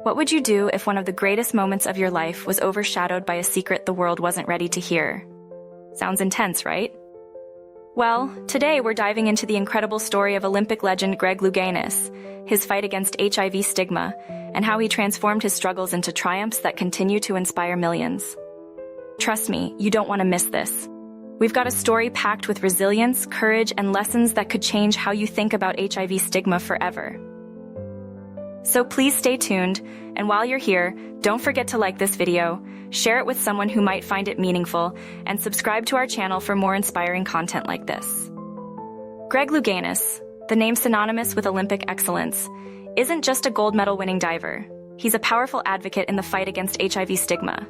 What would you do if one of the greatest moments of your life was overshadowed by a secret the world wasn't ready to hear? Sounds intense, right? Well, today we're diving into the incredible story of Olympic legend Greg Louganis, his fight against HIV stigma, and how he transformed his struggles into triumphs that continue to inspire millions. Trust me, you don't want to miss this. We've got a story packed with resilience, courage, and lessons that could change how you think about HIV stigma forever. So please stay tuned, and while you're here, don't forget to like this video, share it with someone who might find it meaningful, and subscribe to our channel for more inspiring content like this. Greg Louganis, the name synonymous with Olympic excellence, isn't just a gold medal winning diver. He's a powerful advocate in the fight against HIV stigma.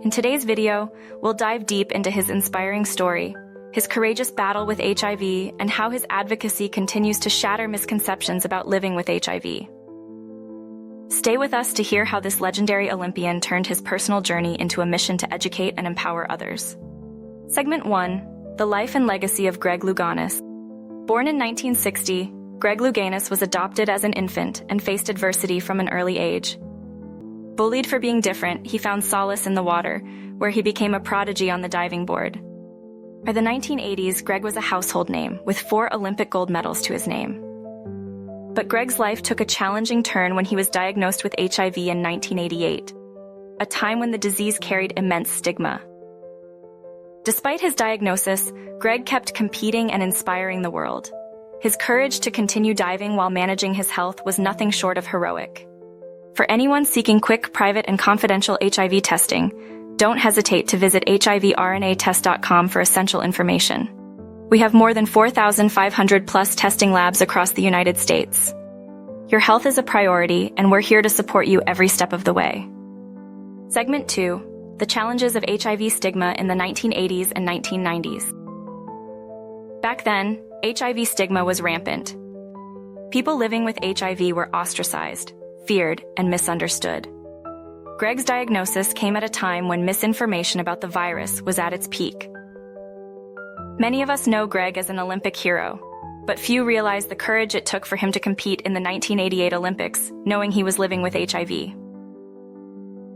In today's video, we'll dive deep into his inspiring story, his courageous battle with HIV, and how his advocacy continues to shatter misconceptions about living with HIV. Stay with us to hear how this legendary Olympian turned his personal journey into a mission to educate and empower others. Segment 1. The Life and Legacy of Greg Louganis. Born in 1960, Greg Louganis was adopted as an infant and faced adversity from an early age. Bullied for being different, he found solace in the water, where he became a prodigy on the diving board. By the 1980s, Greg was a household name, with 4 Olympic gold medals to his name. But Greg's life took a challenging turn when he was diagnosed with HIV in 1988, a time when the disease carried immense stigma. Despite his diagnosis, Greg kept competing and inspiring the world. His courage to continue diving while managing his health was nothing short of heroic. For anyone seeking quick, private, and confidential HIV testing, don't hesitate to visit HIVRNAtest.com for essential information. We have more than 4,500 plus testing labs across the United States. Your health is a priority, and we're here to support you every step of the way. Segment 2. The Challenges of HIV Stigma in the 1980s and 1990s. Back then, HIV stigma was rampant. People living with HIV were ostracized, feared, and misunderstood. Greg's diagnosis came at a time when misinformation about the virus was at its peak. Many of us know Greg as an Olympic hero, but few realize the courage it took for him to compete in the 1988 Olympics, knowing he was living with HIV.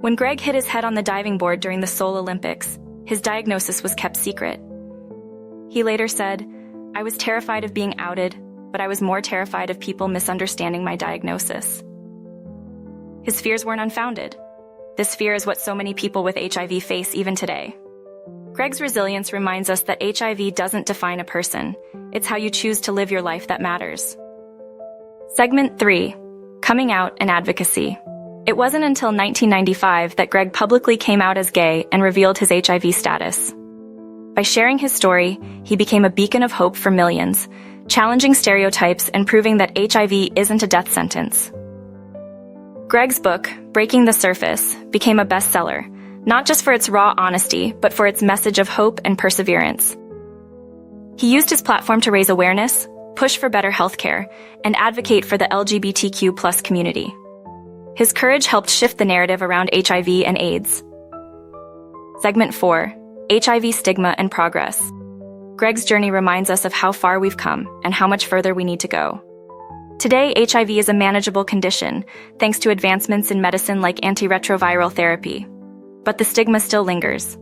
When Greg hit his head on the diving board during the Seoul Olympics, his diagnosis was kept secret. He later said, "I was terrified of being outed, but I was more terrified of people misunderstanding my diagnosis." His fears weren't unfounded. This fear is what so many people with HIV face even today. Greg's resilience reminds us that HIV doesn't define a person. It's how you choose to live your life that matters. Segment 3. Coming Out and Advocacy. It wasn't until 1995 that Greg publicly came out as gay and revealed his HIV status. By sharing his story, he became a beacon of hope for millions, challenging stereotypes and proving that HIV isn't a death sentence. Greg's book, Breaking the Surface, became a bestseller, not just for its raw honesty, but for its message of hope and perseverance. He used his platform to raise awareness, push for better healthcare, and advocate for the LGBTQ+ community. His courage helped shift the narrative around HIV and AIDS. Segment 4. HIV Stigma and Progress. Greg's journey reminds us of how far we've come and how much further we need to go. Today, HIV is a manageable condition, thanks to advancements in medicine like antiretroviral therapy. But the stigma still lingers.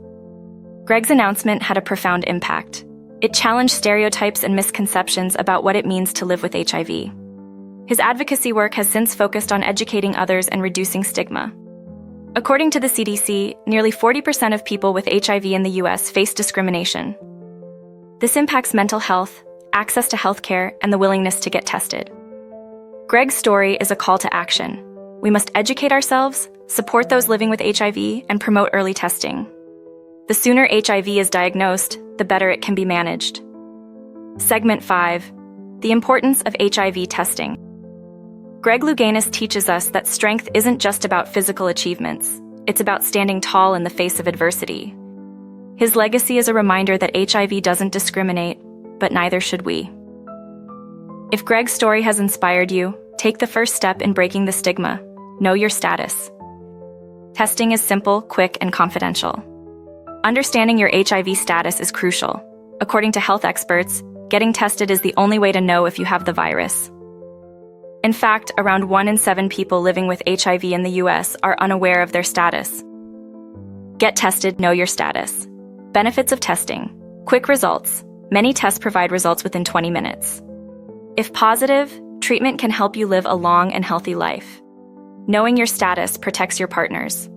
Greg's announcement had a profound impact. It challenged stereotypes and misconceptions about what it means to live with HIV. His advocacy work has since focused on educating others and reducing stigma. According to the CDC, nearly 40% of people with HIV in the US face discrimination. This impacts mental health, access to healthcare, and the willingness to get tested. Greg's story is a call to action. We must educate ourselves, support those living with HIV, and promote early testing. The sooner HIV is diagnosed, the better it can be managed. Segment 5. The Importance of HIV Testing. Greg Louganis teaches us that strength isn't just about physical achievements. It's about standing tall in the face of adversity. His legacy is a reminder that HIV doesn't discriminate, but neither should we. If Greg's story has inspired you, take the first step in breaking the stigma. Know your status. Testing is simple, quick, and confidential. Understanding your HIV status is crucial. According to health experts, getting tested is the only way to know if you have the virus. In fact, around 1 in 7 people living with HIV in the US are unaware of their status. Get tested, know your status. Benefits of testing. Quick results. Many tests provide results within 20 minutes. If positive, treatment can help you live a long and healthy life. Knowing your status protects your partners.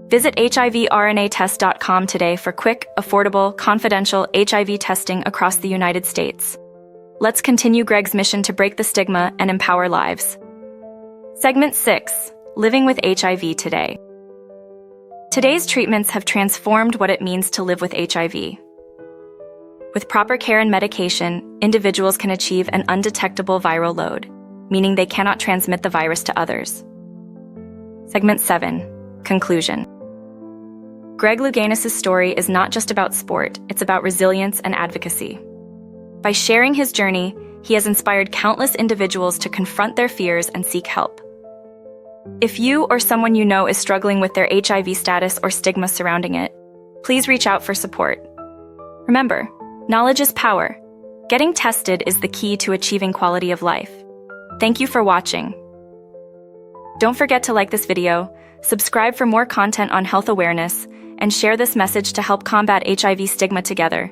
Visit HIVRNAtest.com today for quick, affordable, confidential HIV testing across the United States. Let's continue Greg's mission to break the stigma and empower lives. Segment 6. Living with HIV today. Today's treatments have transformed what it means to live with HIV. With proper care and medication, individuals can achieve an undetectable viral load, meaning they cannot transmit the virus to others. Segment 7. Conclusion. Greg Louganis' story is not just about sport, it's about resilience and advocacy. By sharing his journey, he has inspired countless individuals to confront their fears and seek help. If you or someone you know is struggling with their HIV status or stigma surrounding it, please reach out for support. Remember, knowledge is power. Getting tested is the key to achieving quality of life. Thank you for watching. Don't forget to like this video, subscribe for more content on health awareness, and share this message to help combat HIV stigma together.